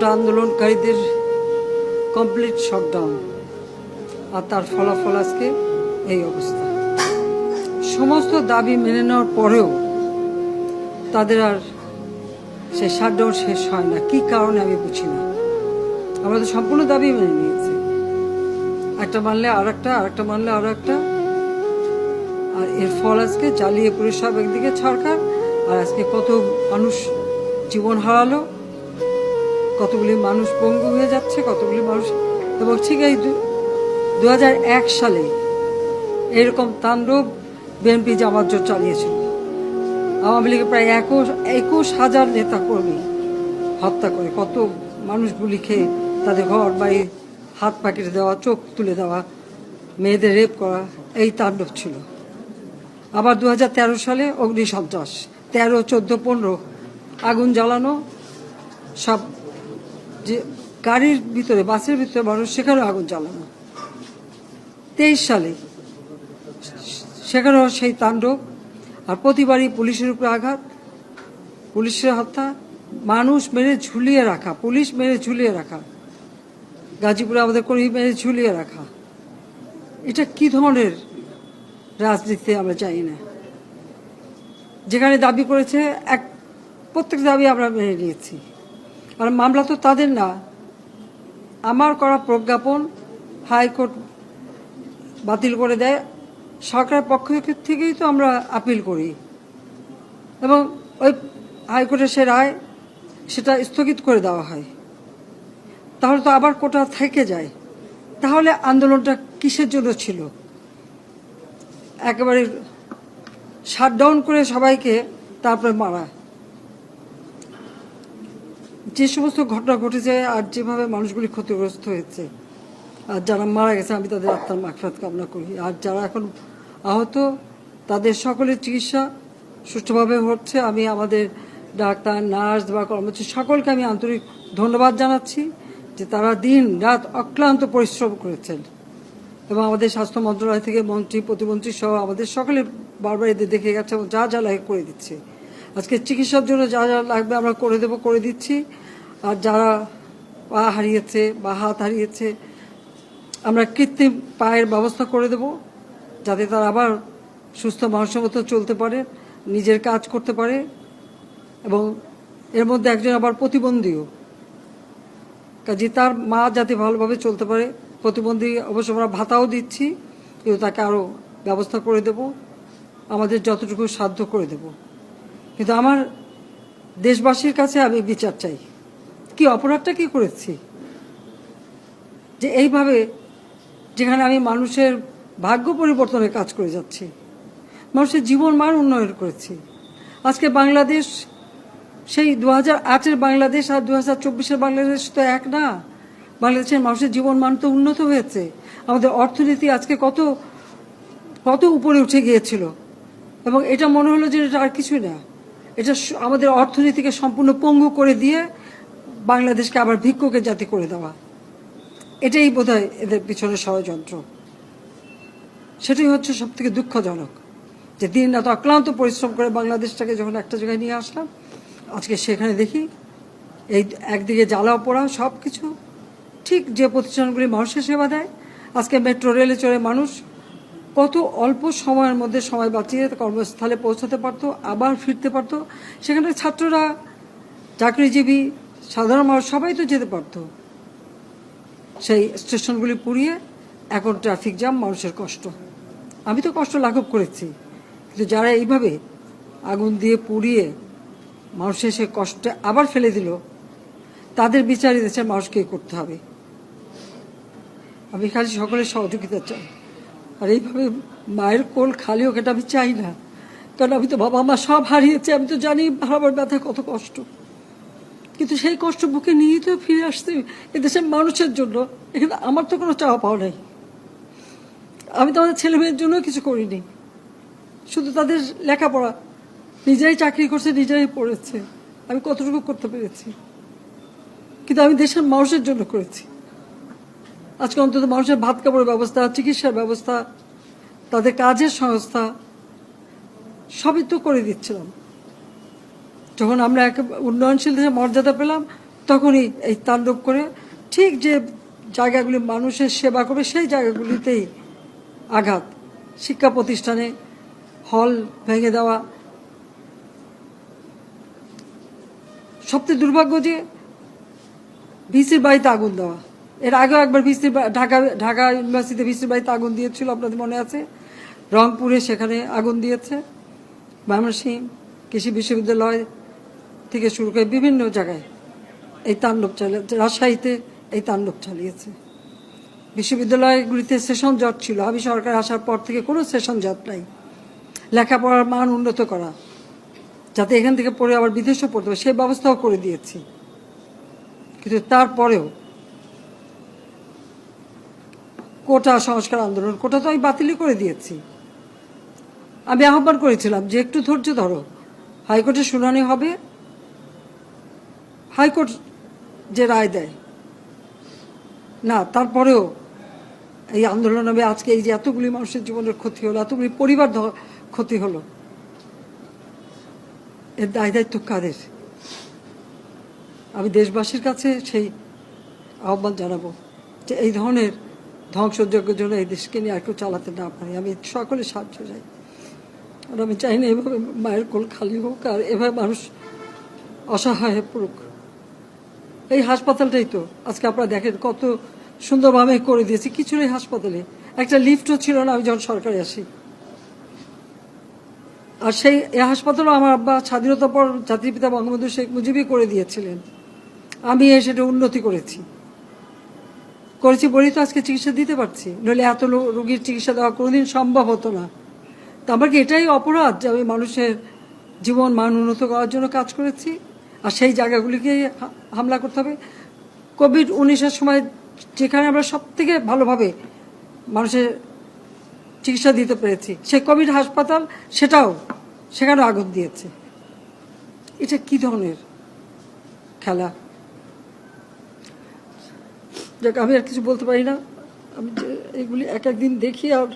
কোটা আন্দোলনকারীদের complete shutdown, আর তার ফলাফল আজকে এই অবস্থা। সমস্ত দাবি মেনে নেওয়ার পরেও তাদের আর সেই শাটডাউন শেষ হয় না। কি কারণে আমি বুঝি না। আমরা তো সম্পূর্ণ দাবি মেনে নিয়েছি, একটা মানলে আর একটা, আর একটা মানলে আরো একটা, আর এর ফল আজকে জ্বালিয়ে পুরে সব একদিকে সরকার, আর আজকে কত মানুষ জীবন হারালো, কতগুলি মানুষ পঙ্গু হয়ে যাচ্ছে, কতগুলি মানুষ। এবং ঠিক এই 2001 সালে এরকম তাণ্ডব বিএনপি জামাত জোট চালিয়েছিল। আওয়ামী লীগের প্রায় 21,000 নেতা কর্মী হত্যা করে, কত মানুষ গুলি খেয়ে তাদের ঘর বাড়ি হাত পা কেটে দেওয়া, চোখ তুলে দেওয়া, মেয়েদের রেপ করা, এই তাণ্ডব ছিল। আবার 2013 সালে অগ্নিসন্ত্রাস, 13, 14, 15 আগুন জ্বালানো, সব যে গাড়ির ভিতরে, বাসের ভিতরে মানুষ, সেখানেও আগুন জ্বালানো। 23 সালে সেখানেও সেই তাণ্ডব, আর প্রতিবারই পুলিশের উপরে আঘাত, পুলিশের হত্যা, মানুষ মেরে ঝুলিয়ে রাখা, পুলিশ মেরে ঝুলিয়ে রাখা, গাজীপুরে আমাদের কর্মী মেরে ঝুলিয়ে রাখা। এটা কি ধরনের রাজনীতি আমরা চাই না। যেখানে দাবি করেছে প্রত্যেক দাবি আমরা মেনে নিয়েছি। আর মামলা তো তাদের না, আমার করা প্রজ্ঞাপন হাইকোর্ট বাতিল করে দেয়, সরকারের পক্ষ থেকেই তো আমরা আপিল করি, এবং ওই হাইকোর্টের সে রায় সেটা স্থগিত করে দেওয়া হয়। তাহলে তো আবার কোটা থেকে যায়। তাহলে আন্দোলনটা কিসের জন্য ছিল? একেবারে শাটডাউন করে সবাইকে তারপরে মারা। যে সমস্ত ঘটনা ঘটেছে আর যেভাবে মানুষগুলি ক্ষতিগ্রস্ত হয়েছে, আর যারা মারা গেছে আমি তাদের আত্মার মাগফিরাত কামনা করি। আর যারা এখন আহত তাদের সকলের চিকিৎসা সুষ্ঠুভাবে হচ্ছে। আমি আমাদের ডাক্তার, নার্স বা কর্মচারী সকলকে আমি আন্তরিক ধন্যবাদ জানাচ্ছি যে তারা দিন রাত অক্লান্ত পরিশ্রম করেছেন, এবং আমাদের স্বাস্থ্য মন্ত্রণালয় থেকে মন্ত্রী, প্রতিমন্ত্রী সহ আমাদের সকলে বারবার এদের দেখে গেছে এবং যা যা লাগে করে দিচ্ছে। আজকে চিকিৎসার জন্য যা যা লাগবে আমরা করে দিচ্ছি। আর যারা পা হারিয়েছে বা হাত হারিয়েছে, আমরা কৃত্রিম পায়ের ব্যবস্থা করে দেব, যাতে তারা আবার সুস্থ মানুষের মতো চলতে পারে, নিজের কাজ করতে পারে। এবং এর মধ্যে একজন আবার প্রতিবন্ধীও, কাজে তার মা যাতে ভালোভাবে চলতে পারে। প্রতিবন্ধী অবশ্য আমরা ভাতাও দিচ্ছি, কিন্তু তাকে আরও ব্যবস্থা করে দেব, আমাদের যতটুকু সাধ্য করে দেব। কিন্তু আমার দেশবাসীর কাছে আমি বিচার চাই। কি অপরাধটা কি করেছি যে এইভাবে, যেখানে আমি মানুষের ভাগ্য পরিবর্তনের কাজ করে যাচ্ছি, মানুষের জীবন মান উন্নয়ন করেছি। আজকে বাংলাদেশ সেই 2008-এর বাংলাদেশ আর 2024-এর বাংলাদেশ তো এক না। বাংলাদেশের মানুষের জীবন মান তো উন্নত হয়েছে। আমাদের অর্থনীতি আজকে কত কত উপরে উঠে গিয়েছিল, এবং এটা মনে হলো যে এটা আর কিছুই না। এটা আমাদের অর্থনীতিকে সম্পূর্ণ পঙ্গু করে দিয়ে বাংলাদেশকে আবার ভিক্ষুকের জাতি করে দেওয়া, এটাই বোধহয় এদের পিছনে ষড়যন্ত্র। সেটাই হচ্ছে সব থেকে দুঃখজনক, যে দিন রাত অক্লান্ত পরিশ্রম করে বাংলাদেশটাকে যখন একটা জায়গায় নিয়ে আসলাম, আজকে সেখানে দেখি এই একদিকে জ্বালাও পোড়াও সব কিছু। ঠিক যে প্রতিষ্ঠানগুলি মানুষের সেবা দেয়, আজকে মেট্রো রেলে চড়ে মানুষ কত অল্প সময়ের মধ্যে সময় বাঁচিয়ে কর্মস্থলে পৌঁছাতে পারতো, আবার ফিরতে পারতো। সেখানে ছাত্ররা, চাকরিজীবী, সাধারণ মানুষ সবাই তো যেতে পারতো। সেই স্টেশনগুলি পুড়িয়ে এখন ট্রাফিক জ্যাম, মানুষের কষ্ট। আমি তো কষ্ট লাঘব করেছি, কিন্তু যারা এইভাবে আগুন দিয়ে পুড়িয়ে মানুষের সে কষ্টে আবার ফেলে দিল, তাদের বিচার দেশের মানুষকেই করতে হবে। আমি খালি সকলের সহযোগিতা চাই। আর এইভাবে মায়ের কোল খালি হোক এটা আমি চাই না, কারণ আমি তো বাবা মা সব হারিয়েছি। আমি তো জানি হারাবার ব্যথা কত কষ্ট, কিন্তু সেই কষ্ট বুকে নিয়েই তো ফিরে আসতে এদেশের মানুষের জন্য। এখানে আমার তো কোনো চাওয়া পাওয়া নাই। আমি তো আমাদের ছেলে মেয়ের জন্য কিছু করিনি, শুধু তাদের লেখাপড়া, নিজেরাই চাকরি করছে, নিজেরাই পড়েছে। আমি কতটুকু করতে পেরেছি, কিন্তু আমি দেশের মানুষের জন্য করেছি। আজকে অন্তত মানুষের ভাত কাপড়ের ব্যবস্থা, চিকিৎসার ব্যবস্থা, তাদের কাজের সংস্থা সবই তো করে দিচ্ছিলাম। যখন আমরা এক উন্নয়নশীল দেশে মর্যাদা পেলাম, তখনই এই তাণ্ডব করে ঠিক যে জায়গাগুলি মানুষের সেবা করবে সেই জায়গাগুলিতেই আঘাত, শিক্ষা প্রতিষ্ঠানে হল ভেঙে দেওয়া। সবচেয়ে দুর্ভাগ্য যে ভিসির বাড়িতে আগুন দেওয়া। এর আগেও একবার ঢাকা ইউনিভার্সিটিতে ভিসির বাড়িতে আগুন দিয়েছিল, আপনাদের মনে আছে। রংপুরে সেখানে আগুন দিয়েছে, ময়মনসিংহ কৃষি বিশ্ববিদ্যালয় থেকে শুরু করে বিভিন্ন জায়গায় এই তাণ্ডব চালিয়েছে। রাজশাহীতে এই তাণ্ডব চালিয়েছে। বিশ্ববিদ্যালয়গুলিতে সেশন জট ছিল, আমি সরকার আসার পর থেকে কোনো সেশন জট নাই। লেখাপড়ার মান উন্নত করা, যাতে এখান থেকে পড়ে আবার বিদেশেও পড়তে হবে, সেই ব্যবস্থাও করে দিয়েছি। কিন্তু তারপরেও কোটা সংস্কার আন্দোলন, কোটা তো আমি বাতিলই করে দিয়েছি। আমি আহ্বান করেছিলাম যে একটু ধৈর্য ধরো, হাইকোর্টে শুনানি হবে, হাইকোর্ট যে রায় দেয়। না, তারপরেও এই আন্দোলন হবে। আজকে এই যে এতগুলি মানুষের জীবনের ক্ষতি হলো, এতগুলি পরিবার ক্ষতি হলো, এর দায় দায়িত্ব কাদের? আমি দেশবাসীর কাছে সেই আহ্বান জানাবো যে এই ধরনের ধ্বংসযজ্ঞের জন্য এই দেশকে নিয়ে আর কেউ চালাতে না পারে। আমি সকলে সাহায্য চাই, আর আমি চাই না এভাবে মায়ের কোল খালি হোক আর এভাবে মানুষ অসহায় হয়ে পড়ুক। এই হাসপাতালটাই তো আজকে আপনারা দেখেন কত সুন্দরভাবে করে দিয়েছি। কিছু নেই হাসপাতালে, একটা লিফটও ছিল না আমি যখন সরকারে আসি। আর সেই এই হাসপাতালও আমার আব্বা স্বাধীনতার পর জাতির পিতা বঙ্গবন্ধু শেখ মুজিবই করে দিয়েছিলেন। আমি সেটা উন্নতি করেছি বলেই তো আজকে চিকিৎসা দিতে পারছি, নইলে এত রোগীর চিকিৎসা দেওয়া কোনোদিন সম্ভব হতো না। তো আমার কি এটাই অপরাধ যে আমি মানুষের জীবন মান উন্নত করার জন্য কাজ করেছি? আর সেই জায়গাগুলিকে হামলা করতে হবে। কোভিড-19-এর সময় যেখানে আমরা সব থেকে ভালোভাবে মানুষের চিকিৎসা দিতে পেরেছি, সেই কোভিড হাসপাতাল সেখানেও আগুন দিয়েছে। এটা কি ধরনের খেলা? যাক, আমি আর কিছু বলতে পারি না। আমি যে এগুলি এক একদিন দেখি আর